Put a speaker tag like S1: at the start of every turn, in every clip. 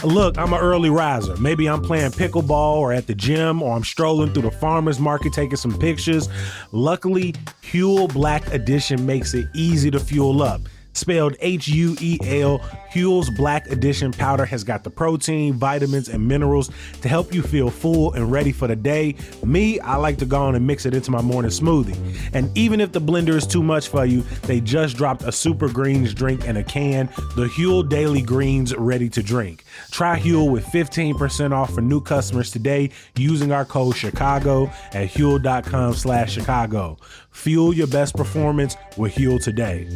S1: Look, I'm an early riser. Maybe I'm playing pickleball or at the gym, or I'm strolling through the farmer's market taking some pictures. Luckily, Huel Black Edition makes it easy to fuel up. Spelled Huel, Huel's Black Edition powder has got the protein, vitamins, and minerals to help you feel full and ready for the day. Me, I like to go on and mix it into my morning smoothie. And even if the blender is too much for you, they just dropped a Super Greens drink in a can, the Huel Daily Greens Ready to Drink. Try Huel with 15% off for new customers today using our code Chicago at Huel.com/Chicago. Fuel your best performance with Huel today.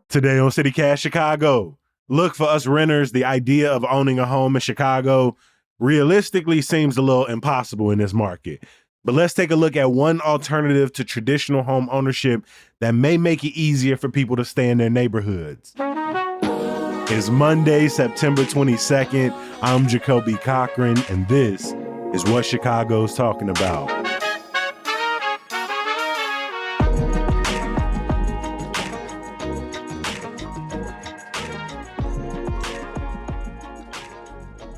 S1: Today on CityCast Chicago, look, for us renters, the idea of owning a home in Chicago realistically seems a little impossible in this market. But let's take a look at one alternative to traditional home ownership that may make it easier for people to stay in their neighborhoods. It's Monday, September 22nd. I'm Jacoby Cochran, and this is what Chicago's talking about.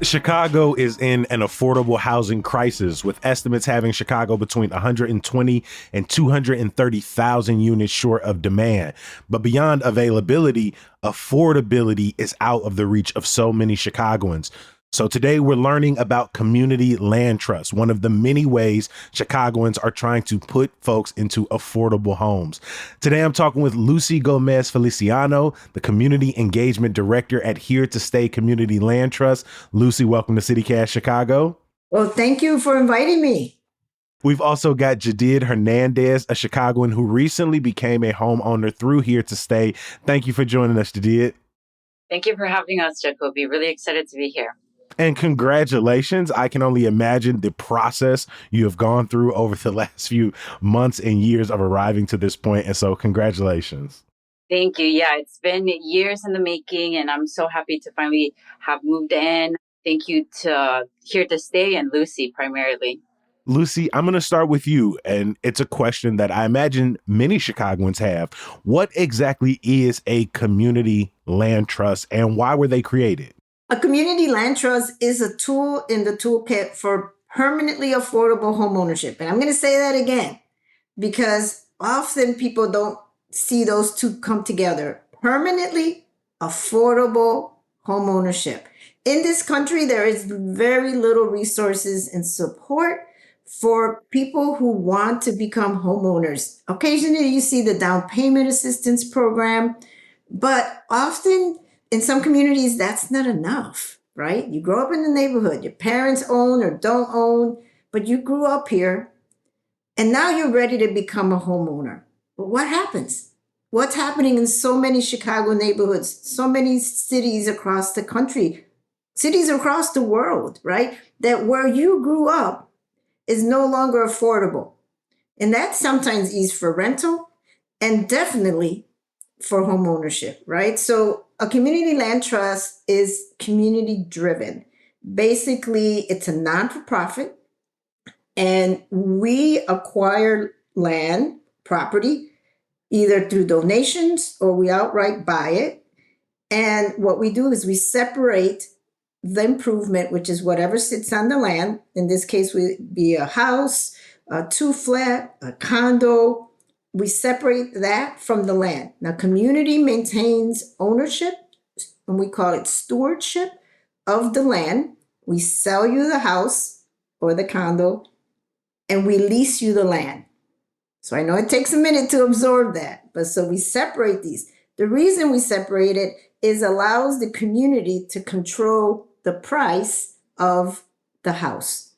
S1: Chicago is in an affordable housing crisis, with estimates having Chicago between 120 and 230,000 units short of demand. But beyond availability, affordability is out of the reach of so many Chicagoans. So today we're learning about community land trust, one of the many ways Chicagoans are trying to put folks into affordable homes. Today I'm talking with Lucy Gomez Feliciano, the Community Engagement Director at Here to Stay Community Land Trust. Lucy, welcome to CityCast Chicago.
S2: Well, thank you for inviting me.
S1: We've also got Jadid Hernandez, a Chicagoan who recently became a homeowner through Here to Stay. Thank you for joining us, Jadid.
S3: Thank you for having us, Jacoby. Really excited to be here.
S1: And congratulations. I can only imagine the process you have gone through over the last few months and years of arriving to this point. And so congratulations.
S3: Thank you. Yeah, it's been years in the making, and I'm so happy to finally have moved in. Thank you to Here to Stay and Lucy primarily.
S1: Lucy, I'm going to start with you. And it's a question that I imagine many Chicagoans have. What exactly is a community land trust, and why were they created?
S2: A community land trust is a tool in the toolkit for permanently affordable home ownership. And I'm going to say that again, because often people don't see those two come together. Permanently affordable home ownership. In this country, there is very little resources and support for people who want to become homeowners. Occasionally, you see the down payment assistance program, but often in some communities, that's not enough, right? You grow up in the neighborhood, your parents own or don't own, but you grew up here and now you're ready to become a homeowner. But what happens? What's happening in so many Chicago neighborhoods, so many cities across the country, cities across the world, right? That where you grew up is no longer affordable. And that sometimes is for rental and definitely for home ownership, right? So a community land trust is community driven. Basically, it's a non-for-profit, and we acquire land, property, either through donations or we outright buy it. And what we do is we separate the improvement, which is whatever sits on the land. In this case, would be a house, a two-flat, a condo. We separate that from the land. Now, community maintains ownership, and we call it stewardship of the land. We sell you the house or the condo, and we lease you the land. So I know it takes a minute to absorb that, but so we separate these. The reason we separate it is allows the community to control the price of the house,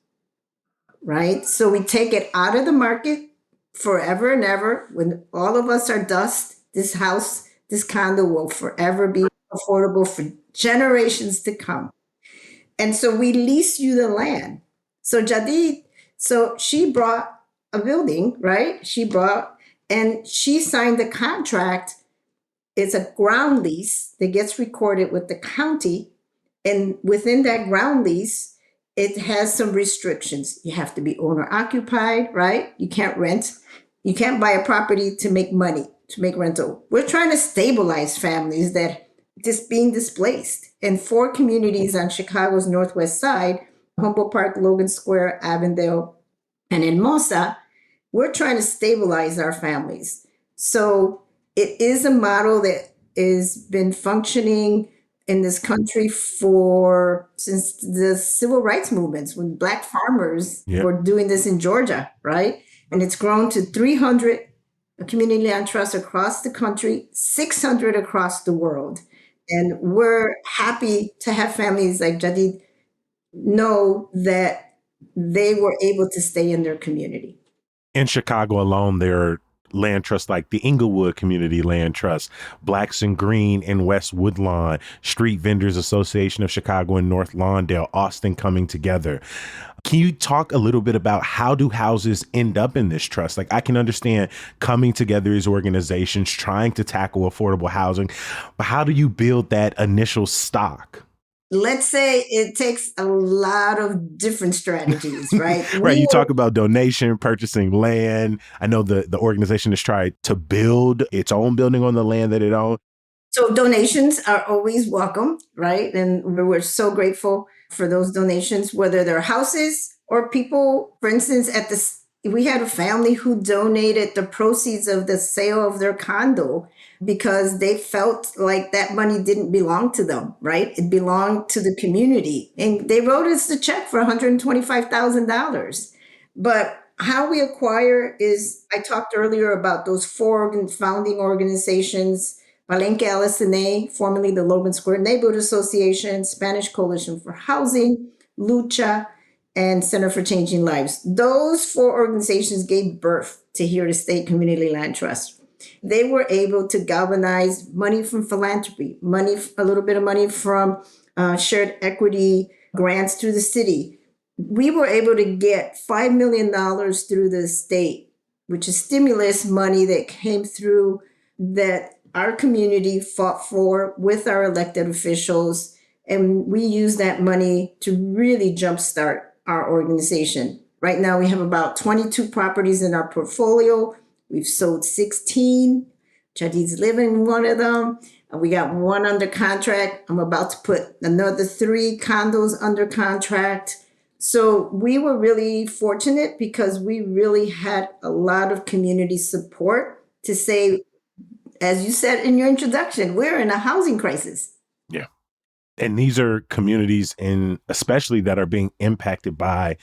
S2: right? So we take it out of the market forever and ever. When all of us are dust, this house, this condo will forever be affordable for generations to come. And so we lease you the land. So Jadid, so she brought a building, right? And she signed the contract. It's a ground lease that gets recorded with the county. And within that ground lease, it has some restrictions. You have to be owner occupied, right? You can't rent. You can't buy a property to make money. to make rental. We're trying to stabilize families that just being displaced. And 4 communities on Chicago's northwest side, Humboldt Park, Logan Square, Avondale, and in Mosa, we're trying to stabilize our families. So it is a model that has been functioning in this country since the civil rights movements, when Black farmers were doing this in Georgia, right? And it's grown to 300 community land trusts across the country, 600 across the world. And we're happy to have families like Jadid know that they were able to stay in their community.
S1: In Chicago alone, there are land trusts like the Inglewood Community Land Trust, Blacks and Green in West Woodlawn, Street Vendors Association of Chicago and North Lawndale, Austin coming together. Can you talk a little bit about how do houses end up in this trust? Like, I can understand coming together as organizations trying to tackle affordable housing, but how do you build that initial stock?
S2: Let's say it takes a lot of different strategies, right?
S1: Right. You talk about donation, purchasing land. I know the organization has tried to build its own building on the land that it owns.
S2: So donations are always welcome, right? And we're so grateful for those donations, whether they're houses or people. For instance, we had a family who donated the proceeds of the sale of their condo because they felt like that money didn't belong to them, right? It belonged to the community. And they wrote us the check for $125,000. But how we acquire is, I talked earlier about those 4 founding organizations: Palenque LSNA, formerly the Logan Square Neighborhood Association, Spanish Coalition for Housing, Lucha, and Center for Changing Lives. Those 4 organizations gave birth to Here to Stay Community Land Trust. They were able to galvanize money from philanthropy, a little bit of money from shared equity grants through the city. We were able to get $5 million through the state, which is stimulus money that came through that our community fought for with our elected officials. And we use that money to really jumpstart our organization. Right now, we have about 22 properties in our portfolio. We've sold 16. Jadid's living in one of them. We got 1 under contract. I'm about to put another 3 condos under contract. So we were really fortunate because we really had a lot of community support to say, as you said in your introduction, we're in a housing crisis.
S1: Yeah. And these are communities especially that are being impacted by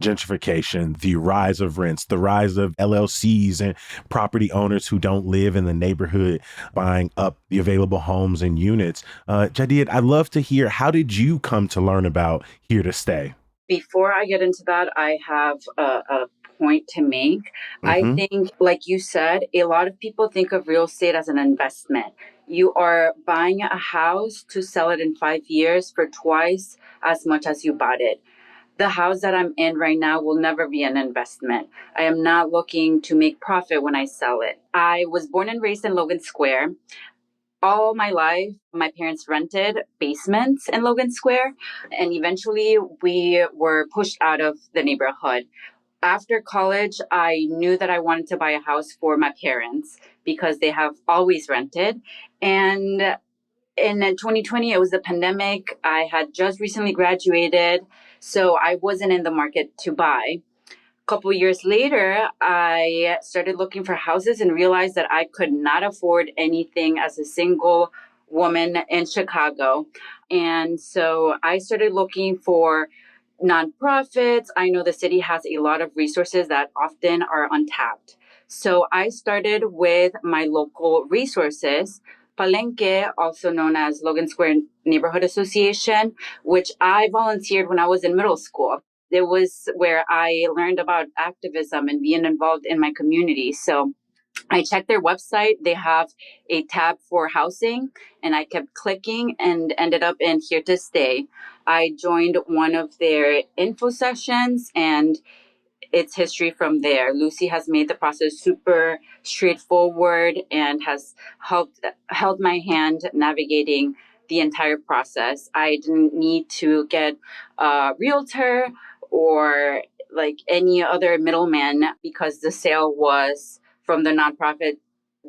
S1: gentrification, the rise of rents, the rise of LLCs and property owners who don't live in the neighborhood buying up the available homes and units. Jadid, I'd love to hear, how did you come to learn about Here to Stay?
S3: Before I get into that, I have a point to make.
S1: Mm-hmm.
S3: I think, like you said, a lot of people think of real estate as an investment. You are buying a house to sell it in 5 years for twice as much as you bought it. The house that I'm in right now will never be an investment. I am not looking to make profit when I sell it. I was born and raised in Logan Square. All my life, my parents rented basements in Logan Square, and eventually we were pushed out of the neighborhood. After college, I knew that I wanted to buy a house for my parents because they have always rented. And in 2020, it was the pandemic. I had just recently graduated, so I wasn't in the market to buy. A couple of years later, I started looking for houses and realized that I could not afford anything as a single woman in Chicago. And so I started looking for nonprofits. I know the city has a lot of resources that often are untapped. So I started with my local resources, Palenque, also known as Logan Square Neighborhood Association, which I volunteered when I was in middle school. It was where I learned about activism and being involved in my community. So I checked their website. They have a tab for housing, and I kept clicking and ended up in Here to Stay. I joined one of their info sessions, and it's history from there. Lucy has made the process super straightforward and has held my hand navigating the entire process. I didn't need to get a realtor or like any other middleman because the sale was from the nonprofit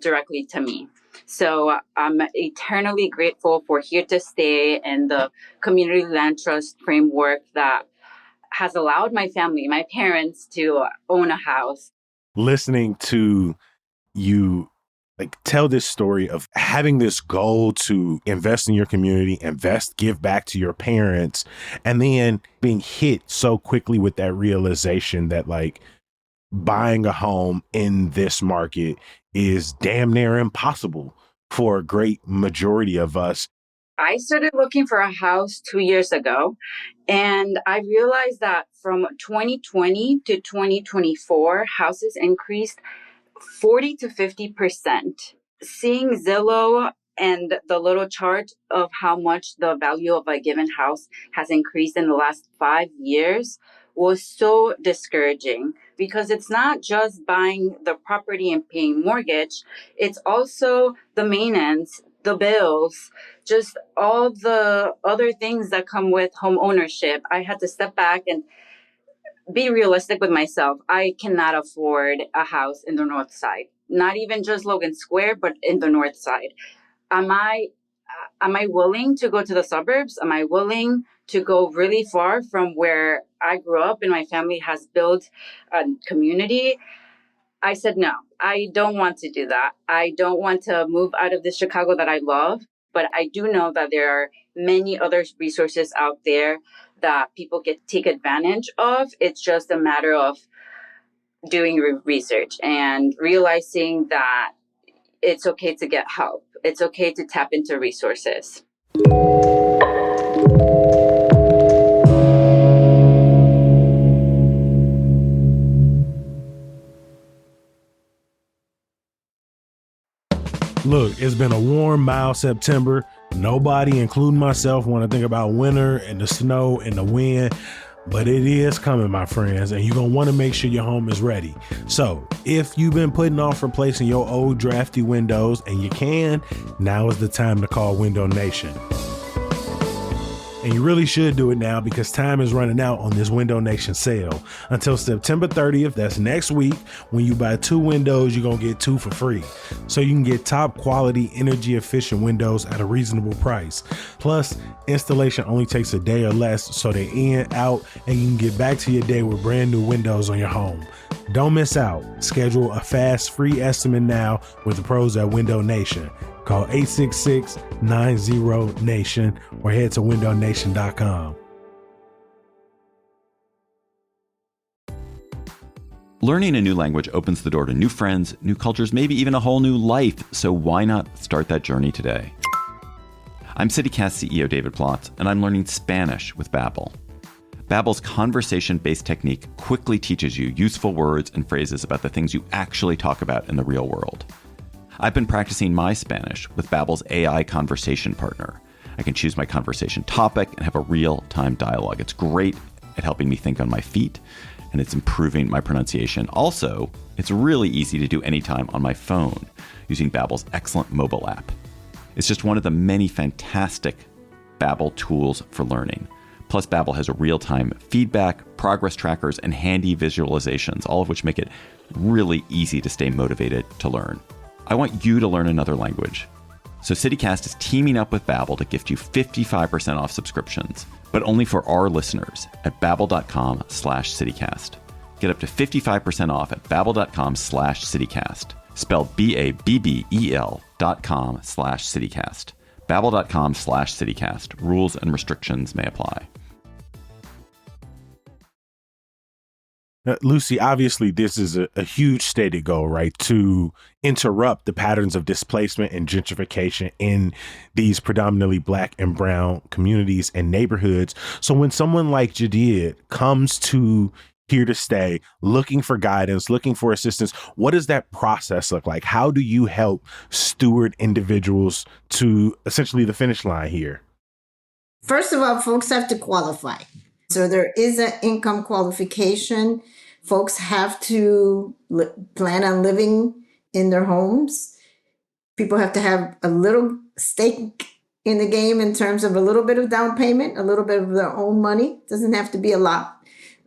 S3: directly to me. So I'm eternally grateful for Here to Stay and the Community Land Trust framework that has allowed my family, my parents, to own a house.
S1: Listening to you like tell this story of having this goal to invest in your community, give back to your parents, and then being hit so quickly with that realization that like buying a home in this market is damn near impossible for a great majority of us.
S3: I started looking for a house 2 years ago, and I realized that from 2020 to 2024, houses increased 40 to 50%. Seeing Zillow and the little chart of how much the value of a given house has increased in the last 5 years was so discouraging, because it's not just buying the property and paying mortgage, it's also the maintenance, the bills, just all the other things that come with home ownership. I had to step back and be realistic with myself. I cannot afford a house in the north side, not even just Logan Square, but in the north side. Am I willing to go to the suburbs? Am I willing to go really far from where I grew up and my family has built a community? I said no. I don't want to do that. I don't want to move out of the Chicago that I love, but I do know that there are many other resources out there that people can take advantage of. It's just a matter of doing research and realizing that it's okay to get help. It's okay to tap into resources.
S1: Look, it's been a warm, mild September. Nobody, including myself, want to think about winter and the snow and the wind, but it is coming, my friends, and you're going to want to make sure your home is ready. So if you've been putting off replacing your old drafty windows and you can, now is the time to call Window Nation. And you really should do it now, because time is running out on this Window Nation sale until September 30th. That's next week. When you buy 2 windows, you're going to get 2 for free. So you can get top quality, energy efficient windows at a reasonable price. Plus, installation only takes a day or less, so they're in, out, and you can get back to your day with brand new windows on your home. Don't miss out. Schedule a fast, free estimate now with the pros at Window Nation. Call 866-90-NATION or head to windownation.com.
S4: Learning a new language opens the door to new friends, new cultures, maybe even a whole new life. So why not start that journey today? I'm CityCast CEO David Plotz, and I'm learning Spanish with Babbel. Babbel's conversation-based technique quickly teaches you useful words and phrases about the things you actually talk about in the real world. I've been practicing my Spanish with Babbel's AI conversation partner. I can choose my conversation topic and have a real-time dialogue. It's great at helping me think on my feet, and it's improving my pronunciation. Also, it's really easy to do anytime on my phone using Babbel's excellent mobile app. It's just one of the many fantastic Babbel tools for learning. Plus, Babbel has a real-time feedback, progress trackers, and handy visualizations, all of which make it really easy to stay motivated to learn. I want you to learn another language. So CityCast is teaming up with Babbel to gift you 55% off subscriptions, but only for our listeners at babbel.com/citycast. Get up to 55% off at babbel.com/citycast. Spelled BABBEL.com/citycast. Babbel.com/citycast. Rules and restrictions may apply.
S1: Lucy, obviously, this is a huge stated goal, right? To interrupt the patterns of displacement and gentrification in these predominantly Black and brown communities and neighborhoods. So when someone like Jadid comes to Here to Stay, looking for guidance, looking for assistance, what does that process look like? How do you help steward individuals to essentially the finish line here?
S2: First of all, folks have to qualify. So there is an income qualification. Folks have to plan on living in their homes. People have to have a little stake in the game in terms of a little bit of down payment, a little bit of their own money. Doesn't have to be a lot.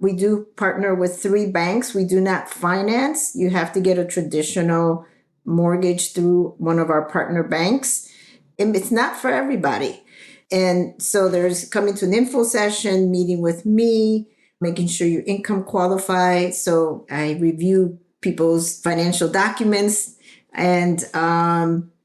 S2: We do partner with 3 banks. We do not finance. You have to get a traditional mortgage through one of our partner banks. And it's not for everybody. And so there's coming to an info session, meeting with me, making sure your income qualifies. So I review people's financial documents, and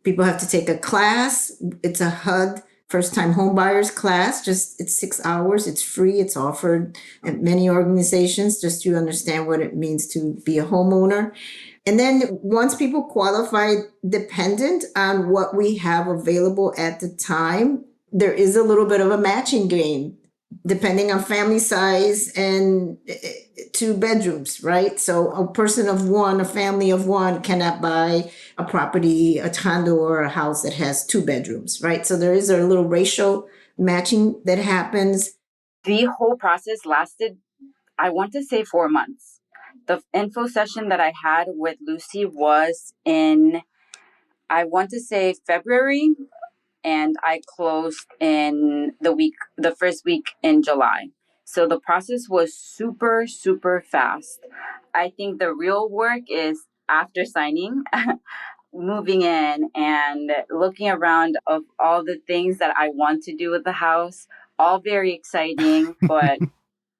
S2: people have to take a class. It's a HUD, first time home buyers class. It's 6 hours. It's free. It's offered at many organizations just to understand what it means to be a homeowner. And then once people qualify, dependent on what we have available at the time, there is a little bit of a matching game depending on family size and 2 bedrooms, right? So a person of one, a family of one cannot buy a property, a condo or a house that has 2 bedrooms, right? So there is a little racial matching that happens.
S3: The whole process lasted, I want to say, 4 months. The info session that I had with Lucy was in, I want to say, February, and I closed in the first week in July. So the process was super, super fast. I think the real work is after signing, moving in and looking around of all the things that I want to do with the house, all very exciting, but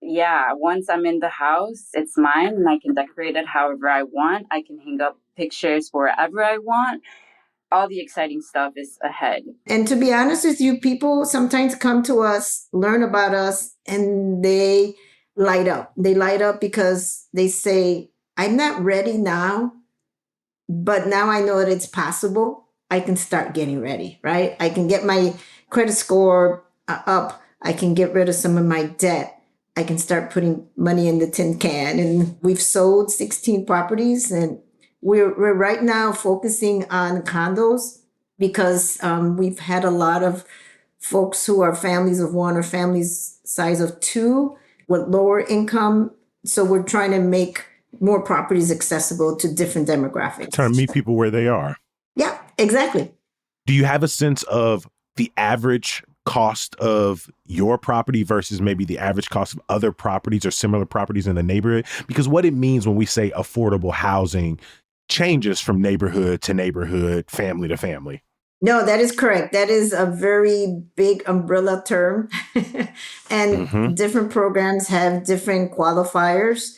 S3: yeah, once I'm in the house, it's mine and I can decorate it however I want. I can hang up pictures wherever I want. All the exciting stuff is ahead.
S2: And to be honest with you, people sometimes come to us, learn about us, and they light up. They light up because they say, I'm not ready now, but now I know that it's possible. I can start getting ready, right? I can get my credit score up. I can get rid of some of my debt. I can start putting money in the tin can. And we've sold 16 properties, and we're right now focusing on condos because we've had a lot of folks who are families of one or families size of 2 with lower income. So we're trying to make more properties accessible to different demographics.
S1: Trying to meet people where they are.
S2: Yeah, exactly.
S1: Do you have a sense of the average cost of your property versus maybe the average cost of other properties or similar properties in the neighborhood? Because what it means when we say affordable housing changes from neighborhood to neighborhood, family to family.
S2: No, that is correct. That is a very big umbrella term. And different programs have different qualifiers.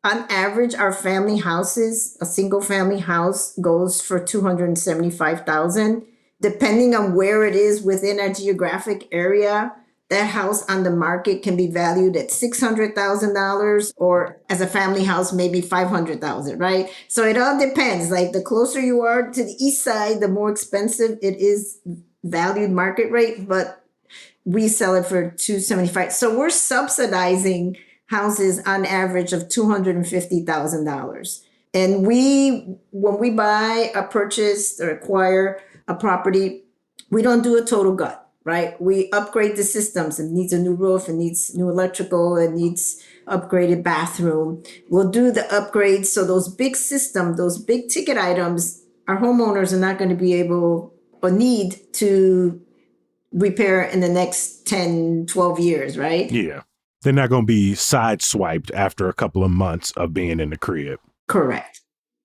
S2: On average, our family houses, a single family house goes for $275,000. Depending on where it is within a geographic area, that house on the market can be valued at $600,000, or as a family house, maybe $500,000, right? So it all depends. Like the closer you are to the east side, the more expensive it is valued market rate, but we sell it for $275,000. So we're subsidizing houses on average of $250,000. And when we buy a purchase or acquire a property, we don't do a total gut, right? We upgrade the systems. It needs a new roof, it needs new electrical, it needs upgraded bathroom. We'll do the upgrades. So those big systems, those big ticket items, our homeowners are not going to be able or need to repair in the next 10, 12 years, right?
S1: Yeah. They're not going to be sideswiped after a couple of months of being in the crib.
S2: Correct.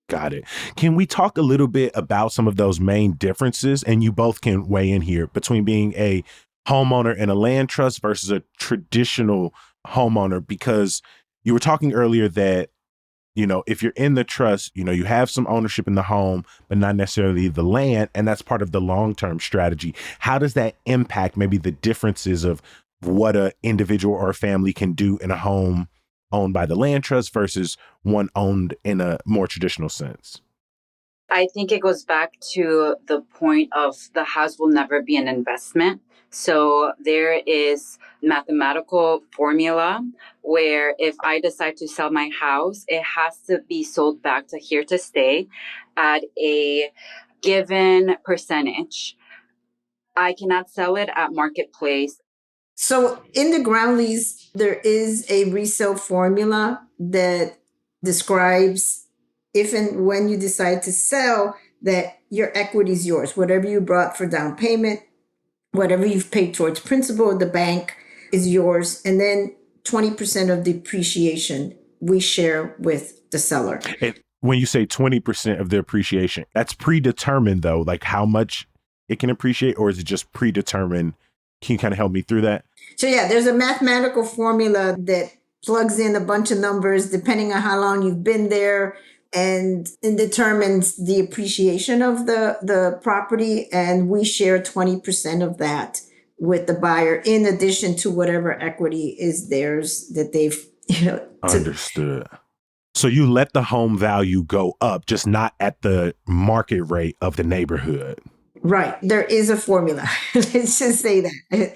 S1: Got it. Can we talk a little bit about some of those main differences? And you both can weigh in here between being a homeowner in a land trust versus a traditional homeowner, because you were talking earlier that, you know, if you're in the trust, you know, you have some ownership in the home, but not necessarily the land. And that's part of the long-term strategy. How does that impact maybe the differences of what an individual or a family can do in a home owned by the land trust versus one owned in a more traditional sense?
S3: I think it goes back to the point of the house will never be an investment. So there is mathematical formula where if I decide to sell my house, it has to be sold back to here to stay at a given percentage. I cannot sell it at marketplace.
S2: So in the ground lease, there is a resale formula that describes if and when you decide to sell, that your equity is yours. Whatever you brought for down payment, whatever you've paid towards principal, the bank is yours. And then 20% of depreciation we share with the seller.
S1: And When you say 20% of the appreciation, that's predetermined though, like how much it can appreciate, or is it just predetermined? Can you kind of help me through that?
S2: So yeah, there's a mathematical formula that plugs in a bunch of numbers depending on how long you've been there, and it determines the appreciation of the property. And we share 20% of that with the buyer, in addition to whatever equity is theirs that they've,
S1: Understood. So you let the home value go up, just not at the market rate of the neighborhood.
S2: Right. There is a formula. Let's just say that.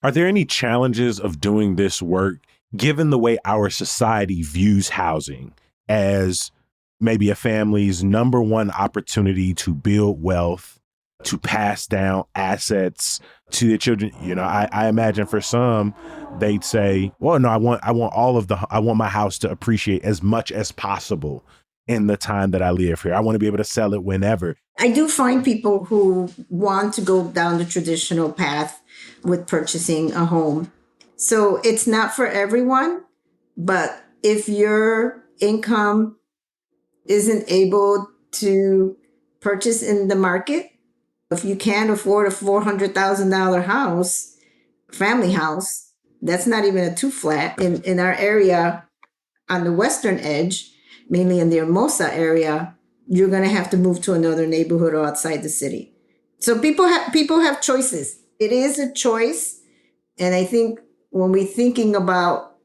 S1: Are there any challenges of doing this work, given the way our society views housing as maybe a family's number one opportunity to build wealth, to pass down assets to their children? I imagine for some, they'd say, well, no, I want my house to appreciate as much as possible in the time that I live here. I want to be able to sell it whenever.
S2: I do find people who want to go down the traditional path with purchasing a home. So it's not for everyone, but if your income isn't able to purchase in the market, if you can't afford a $400,000 house, family house, that's not even a two flat in our area on the western edge, mainly in the Hermosa area, you're going to have to move to another neighborhood or outside the city. So people have choices. It is a choice. And I think when we're thinking about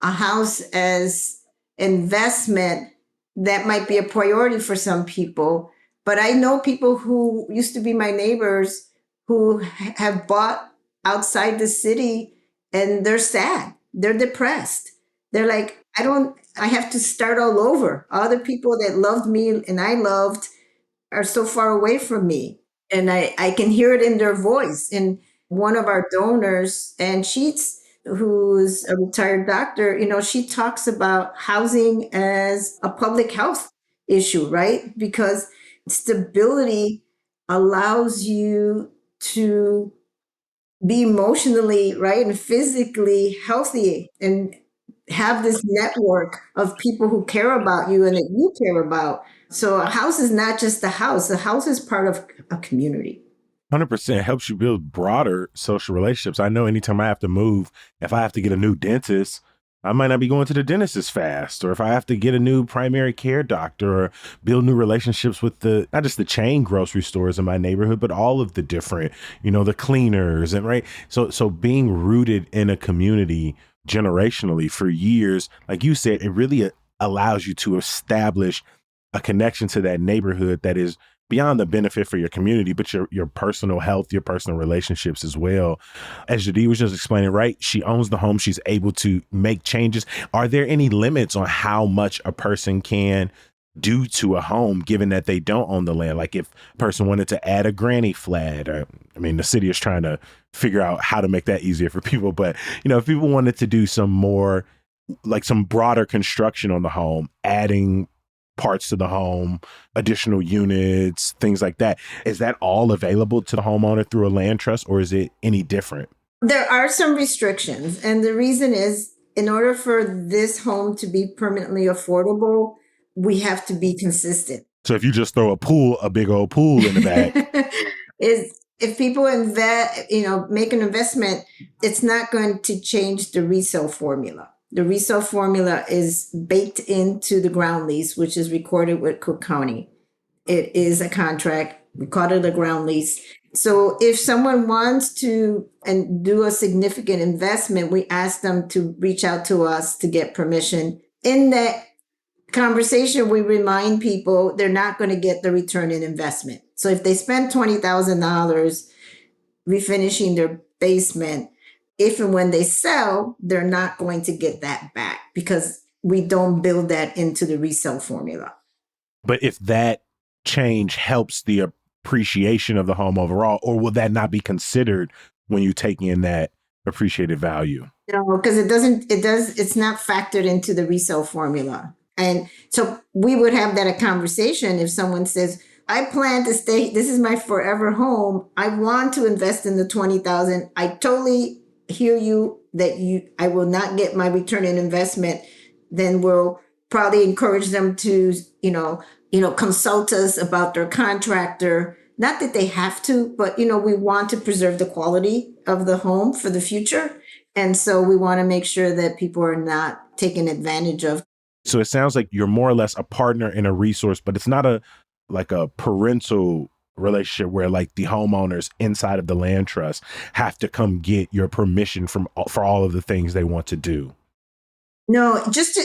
S2: a house as investment, that might be a priority for some people. But I know people who used to be my neighbors who have bought outside the city, and they're sad. They're depressed. They're like, I have to start all over. Other people that loved me and I loved are so far away from me. And I can hear it in their voice. And one of our donors, Ann Sheets, who's a retired doctor, she talks about housing as a public health issue, right? Because stability allows you to be emotionally, right, and physically healthy and have this network of people who care about you and that you care about. So a house is not just a house. A house is part of a community.
S1: 100% helps you build broader social relationships. I know anytime I have to move, if I have to get a new dentist, I might not be going to the dentist as fast. Or if I have to get a new primary care doctor or build new relationships with not just the chain grocery stores in my neighborhood, but all of the different, the cleaners and right. So being rooted in a community generationally for years, like you said, it really allows you to establish a connection to that neighborhood that is beyond the benefit for your community, but your personal health, your personal relationships as well. As Jadid was just explaining, right? She owns the home. She's able to make changes. Are there any limits on how much a person can do to a home, given that they don't own the land? Like if a person wanted to add a granny flat, the city is trying to figure out how to make that easier for people. But, if people wanted to do some more, like some broader construction on the home, adding parts to the home, additional units, things like that, is that all available to the homeowner through a land trust, or is it any different?
S2: There are some restrictions. And the reason is, in order for this home to be permanently affordable, we have to be consistent.
S1: So if you just throw a big old pool in the back.
S2: If people make an investment, it's not going to change the resale formula. The resale formula is baked into the ground lease, which is recorded with Cook County. It is a contract. We call it a ground lease. So if someone wants to and do a significant investment, we ask them to reach out to us to get permission. In that conversation, we remind people they're not going to get the return in investment. So if they spend $20,000 refinishing their basement, if and when they sell, they're not going to get that back because we don't build that into the resale formula.
S1: But if that change helps the appreciation of the home overall, or will that not be considered when you take in that appreciated value?
S2: No, because it's not factored into the resale formula. And so we would have that a conversation if someone says, I plan to stay, this is my forever home. I want to invest in the $20,000. I totally hear you that I will not get my return in investment. Then we'll probably encourage them to consult us about their contractor. Not that they have to, but, we want to preserve the quality of the home for the future. And so we want to make sure that people are not taken advantage of.
S1: So it sounds like you're more or less a partner and a resource, but it's not a parental relationship where like the homeowners inside of the land trust have to come get your permission for all of the things they want to do.
S2: No, just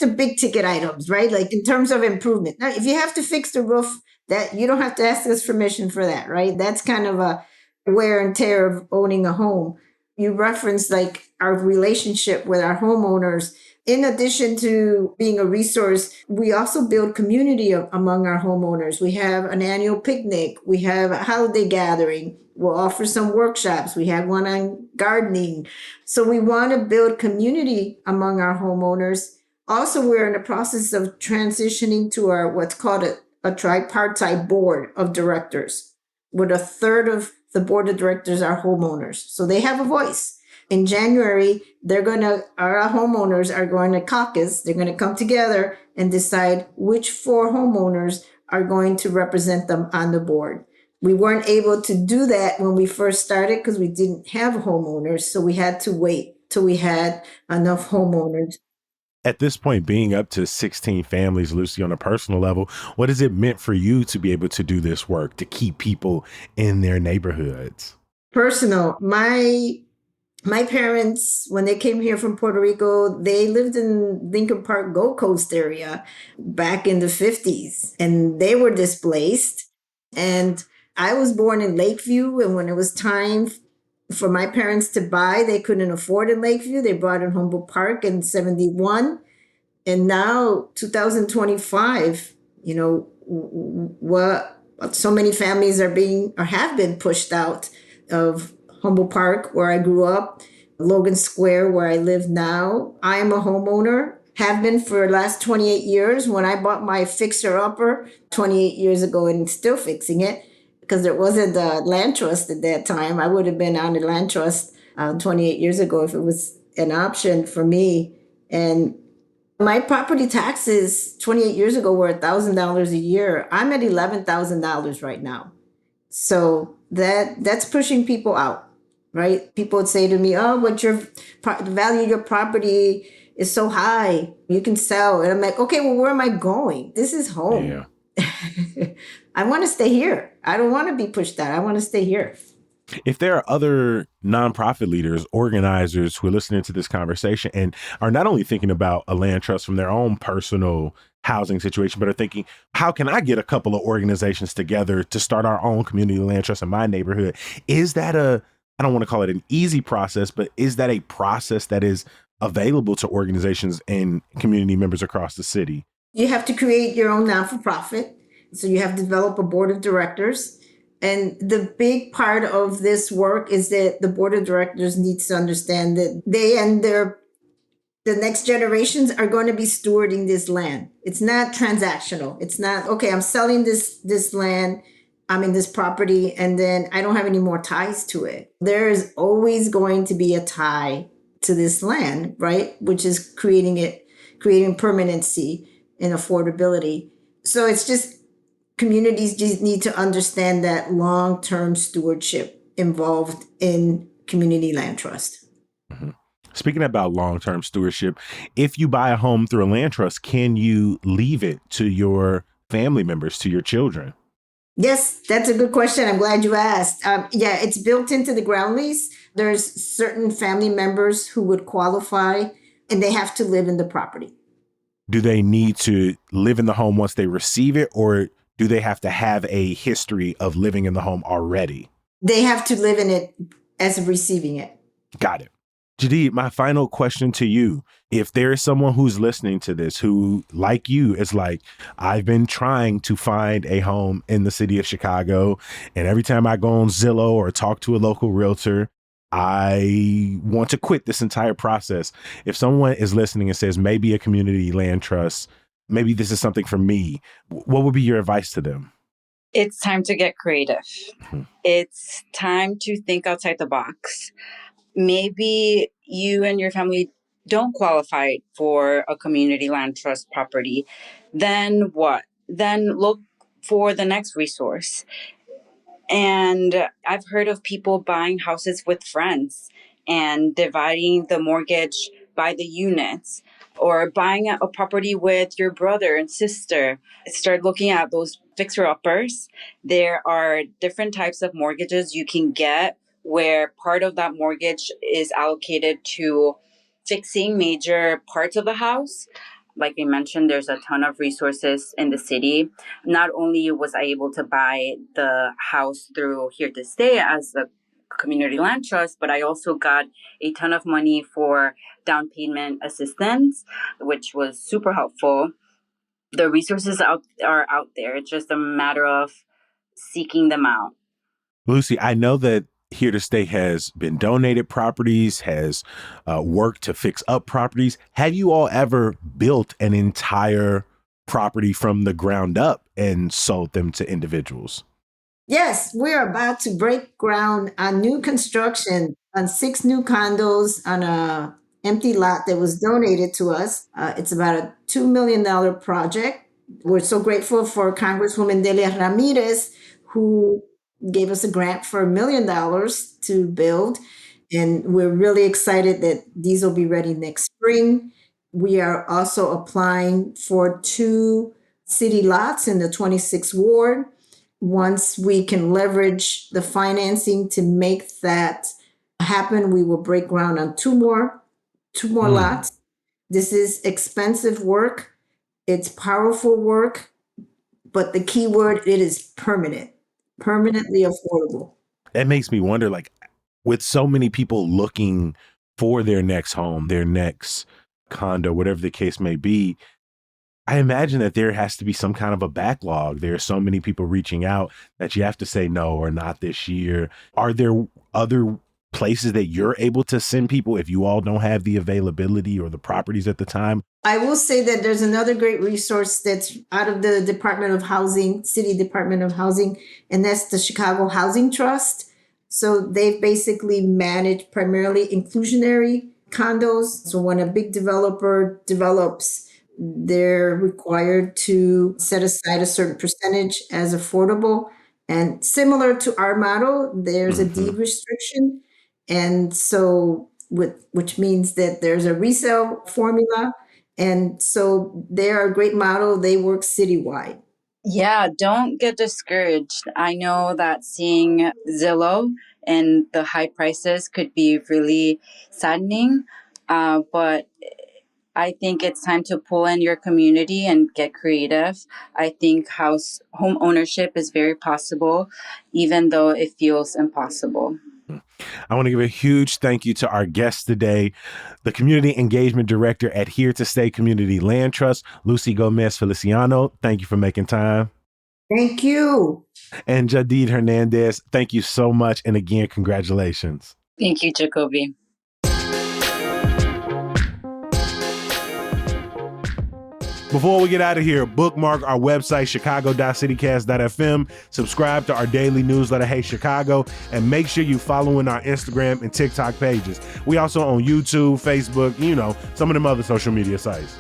S2: the big ticket items, right? Like in terms of improvement. Now, if you have to fix the roof, that you don't have to ask us permission for that, right? That's kind of a wear and tear of owning a home. You referenced like our relationship with our homeowners. In addition to being a resource, we also build community among our homeowners. We have an annual picnic. We have a holiday gathering. We'll offer some workshops. We have one on gardening. So we want to build community among our homeowners. Also, we're in the process of transitioning to our what's called a tripartite board of directors, with a third of the board of directors are homeowners. So they have a voice. In January, our homeowners are going to caucus. They're going to come together and decide which 4 homeowners are going to represent them on the board. We weren't able to do that when we first started because we didn't have homeowners. So we had to wait till we had enough homeowners.
S1: At this point, being up to 16 families, Lucy, on a personal level, what has it meant for you to be able to do this work, to keep people in their neighborhoods?
S2: Personal. My parents, when they came here from Puerto Rico, they lived in Lincoln Park, Gold Coast area back in the 50s, and they were displaced. And I was born in Lakeview, and when it was time for my parents to buy, they couldn't afford in Lakeview. They bought in Humboldt Park in 71. And now, 2025, so many families are being or have been pushed out of Humboldt Park, where I grew up, Logan Square, where I live now. I am a homeowner, have been for the last 28 years. When I bought my fixer-upper 28 years ago and still fixing it, because there wasn't a land trust at that time. I would have been on the land trust 28 years ago if it was an option for me. And my property taxes 28 years ago were $1,000 a year. I'm at $11,000 right now. So that's pushing people out, right? People would say to me, "Oh, but the value of your property is so high, you can sell." And I'm like, okay, well, where am I going? This is home.
S1: Yeah.
S2: I want to stay here. I don't want to be pushed out. I want to stay here.
S1: If there are other nonprofit leaders, organizers who are listening to this conversation and are not only thinking about a land trust from their own personal housing situation, but are thinking, how can I get a couple of organizations together to start our own community land trust in my neighborhood? Is that I don't want to call it an easy process, but is that a process that is available to organizations and community members across the city?
S2: You have to create your own non-for-profit. So you have to develop a board of directors. And the big part of this work is that the board of directors needs to understand that they and the next generations are going to be stewarding this land. It's not transactional. It's not, okay, I'm selling this land, I'm in this property, and then I don't have any more ties to it. There is always going to be a tie to this land, right? Which is creating permanency and affordability. So it's just, communities just need to understand that long-term stewardship involved in community land trust.
S1: Mm-hmm. Speaking about long-term stewardship, if you buy a home through a land trust, can you leave it to your family members, to your children?
S2: Yes, that's a good question. I'm glad you asked. Yeah, it's built into the ground lease. There's certain family members who would qualify, and they have to live in the property.
S1: Do they need to live in the home once they receive it, or do they have to have a history of living in the home already?
S2: They have to live in it as of receiving it.
S1: Got it. Jadid, my final question to you. If there is someone who's listening to this who, like you, is like, I've been trying to find a home in the city of Chicago, and every time I go on Zillow or talk to a local realtor, I want to quit this entire process. If someone is listening and says, maybe a community land trust, maybe this is something for me, what would be your advice to them?
S3: It's time to get creative. Mm-hmm. It's time to think outside the box. Maybe you and your family don't qualify for a community land trust property, then what? Then look for the next resource. And I've heard of people buying houses with friends and dividing the mortgage by the units, or buying a property with your brother and sister. Start looking at those fixer-uppers. There are different types of mortgages you can get where part of that mortgage is allocated to fixing major parts of the house. Like I mentioned, there's a ton of resources in the city. Not only was I able to buy the house through Here to Stay as a community land trust, but I also got a ton of money for down payment assistance, which was super helpful. The resources are out there. It's just a matter of seeking them out.
S1: Lucy, I know that Here to Stay has been donated properties, has worked to fix up properties. Have you all ever built an entire property from the ground up and sold them to individuals?
S2: Yes, we're about to break ground on new construction on 6 new condos on a empty lot that was donated to us. It's about a $2 million project. We're so grateful for Congresswoman Delia Ramirez, who gave us a grant for $1 million to build. And we're really excited that these will be ready next spring. We are also applying for 2 city lots in the 26th ward. Once we can leverage the financing to make that happen, we will break ground on 2 more lots. This is expensive work. It's powerful work, but the key word, it is permanently affordable.
S1: That makes me wonder, like, with so many people looking for their next home, their next condo, whatever the case may be, I imagine that there has to be some kind of a backlog. There are so many people reaching out that you have to say no or not this year. Are there other places that you're able to send people if you all don't have the availability or the properties at the time?
S2: I will say that there's another great resource that's out of the Department of Housing, City Department of Housing, and that's the Chicago Housing Trust. So they've basically managed primarily inclusionary condos. So when a big developer develops, they're required to set aside a certain percentage as affordable. And similar to our model, there's a deed restriction. And so which means that there's a resale formula. And so they're a great model. They work citywide.
S3: Yeah, don't get discouraged. I know that seeing Zillow and the high prices could be really saddening, but I think it's time to pull in your community and get creative. I think home ownership is very possible, even though it feels impossible.
S1: I want to give a huge thank you to our guest today, the Community Engagement Director at Here to Stay Community Land Trust, Lucy Gomez Feliciano. Thank you for making time.
S2: Thank you.
S1: And Jadid Hernandez, thank you so much. And again, congratulations.
S3: Thank you, Jacoby.
S1: Before we get out of here, bookmark our website, chicago.citycast.fm, subscribe to our daily newsletter, Hey Chicago, and make sure you following our Instagram and TikTok pages. We also on YouTube, Facebook, some of them other social media sites.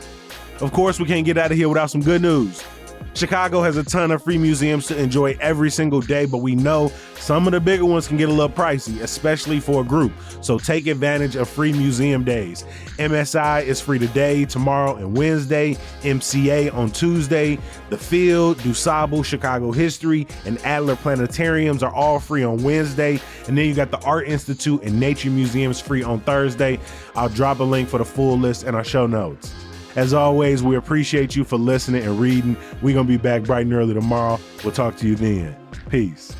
S1: Of course, we can't get out of here without some good news. Chicago has a ton of free museums to enjoy every single day, but we know some of the bigger ones can get a little pricey, especially for a group. So take advantage of free museum days. MSI is free today, tomorrow, and Wednesday. MCA on Tuesday. The Field, DuSable, Chicago History, and Adler Planetariums are all free on Wednesday. And then you got the Art Institute and Nature Museums free on Thursday. I'll drop a link for the full list in our show notes. As always, we appreciate you for listening and reading. We're going to be back bright and early tomorrow. We'll talk to you then. Peace.